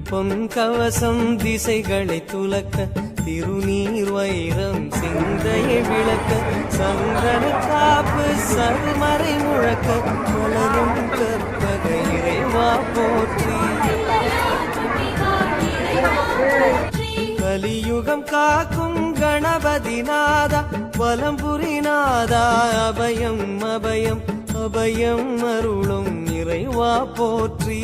பொன் கவசம் திசைகளை துலக்க திருநீர் வைரம் சிந்தையை விளக்க சந்தன காப்பு சருமறை முழக்க வளரும் கற்பக இறைவா போற்றி கலியுகம் காக்கும் கணபதி நாதா வலம்புரி நாதா அபயம் அபயம் அபயம் அருளும் இறைவா போற்றி